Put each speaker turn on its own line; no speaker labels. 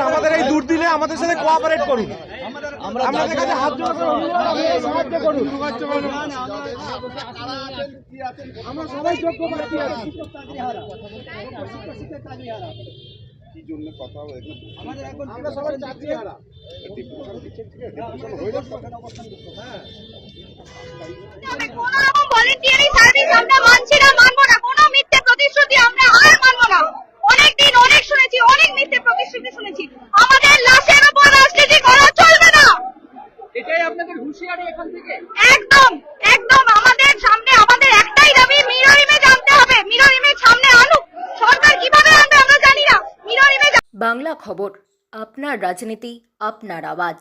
আমাদের এই দূর দিলে আমাদের সাথে কোঅপারেট করুন, আমাদের কাছে হাত জোড় করুন, সাহায্য করুন। আমরা সবাই যোগ্য প্রার্থী আছি। কি জন্য কথা হয়েছে আমাদের এখন আমরা সবাই চাকরিহারা ডিপ্রেশন দিচ্ছে, ঠিক আছে, ডিপ্রেশন হয়ে যাচ্ছে। হ্যাঁ,
কোনো রকম ভলান্টিয়ারি সার্ভিস আমরা মানছি না, মানবো না। কোনো মিথ্যে প্রতিশ্রুতি আমরা আর মানবো না। অনেক দিন অনেক শুনেছি, অনেক মিথ্যে প্রতিশ্রুতি শুনেছি। আমাদের লাশের উপর রাজনীতি করা চলবে না।
এটাই আপনাদের হুঁশিয়ারি এখান থেকে।
একদম একদম আমাদের সামনে আমাদের একটাই দাবি, মিরর ইমেজ আনতে হবে। মিরর ইমেজ সামনে আনুক, সরকার কিভাবে আনবে আমরা জানি না। Mirror image.
বাংলা খবর, আপনার রাজনীতি, আপনার আওয়াজ।